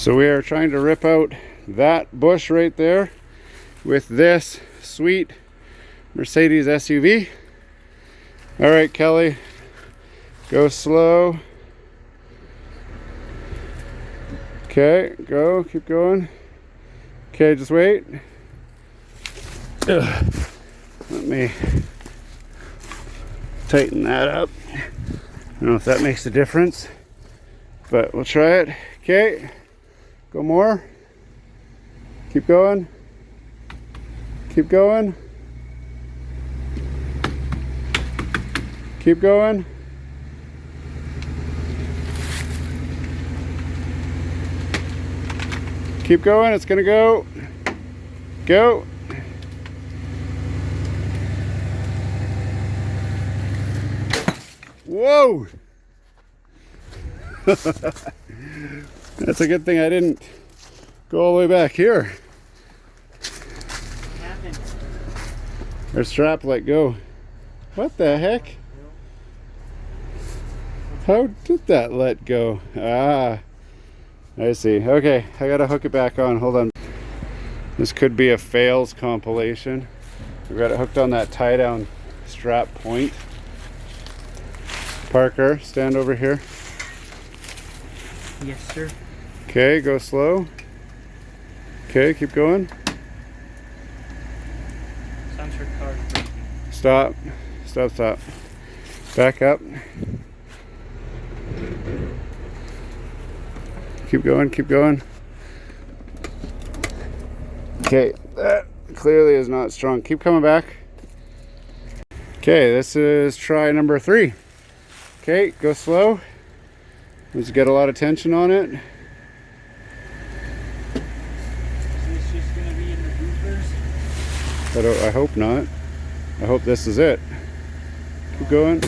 So we are trying to rip out that bush right there with this sweet Mercedes SUV. All right, Kelly, go slow. Okay, go, keep going. Okay, just wait. Ugh. Let me tighten that up. I don't know if that makes a difference, but we'll try it. Okay, go more. Keep going. Keep going. Keep going. Keep going, it's gonna go. Go. Whoa! That's a good thing I didn't go all the way back here. What happened? Our strap let go. What the heck? How did that let go? Ah, I see. Okay, I gotta hook it back on. Hold on. This could be a fails compilation. We've got it hooked on that tie down strap point. Parker, stand over here. Yes, sir. Okay, go slow. Okay, keep going. Sounds your car's breaking. Stop. Stop, stop. Back up. Keep going, keep going. Okay, that clearly is not strong. Keep coming back. Okay, this is try number 3. Okay, go slow. Let's get a lot of tension on it. Is this just gonna be in the bloopers? I hope not. I hope this is it. Keep going.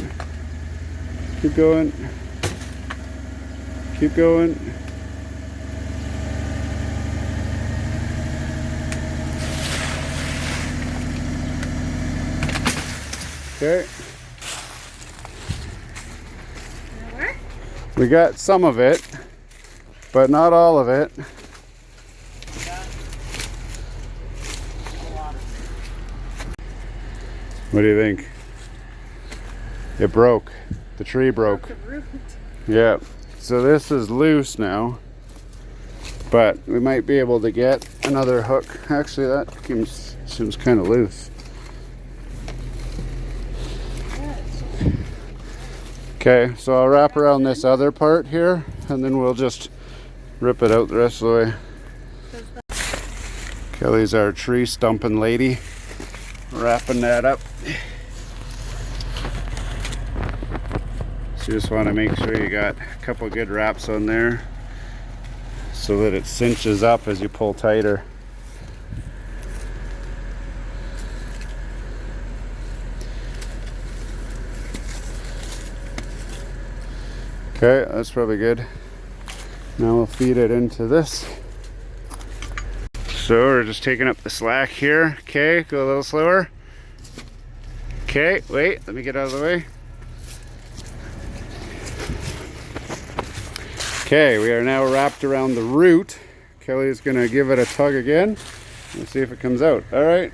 Keep going. Keep going. Okay. We got some of it, but not all of it. What do you think? It broke. The tree broke. Yeah. So this is loose now, but we might be able to get another hook. Actually, that seems kind of loose. Okay, so I'll wrap around this other part here, and then we'll just rip it out the rest of the way. Kelly's our tree stumping lady. Wrapping that up. So you just want to make sure you got a couple good wraps on there so that it cinches up as you pull tighter. Okay, that's probably good. Now we'll feed it into this. So we're just taking up the slack here. Okay, go a little slower. Okay, wait, let me get out of the way. Okay, we are now wrapped around the root. Kelly's gonna give it a tug again and see if it comes out. All right.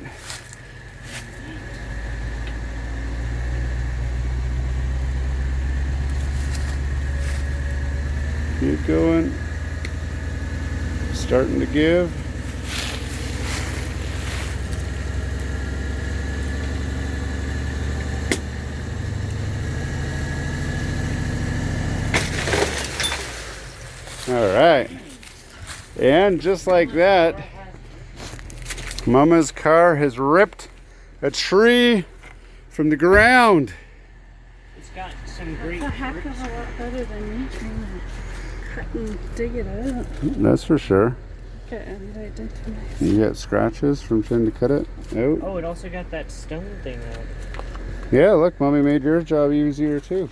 Keep going. Starting to give. All right. And just like that, Mama's car has ripped a tree from the ground. It's got some great That's a heck of a lot better than me trying to cut and dig it out. That's for sure. Getting right into my... You get scratches from trying to cut it out. Oh, it also got that stone thing out. Yeah, look, Mommy made your job easier too.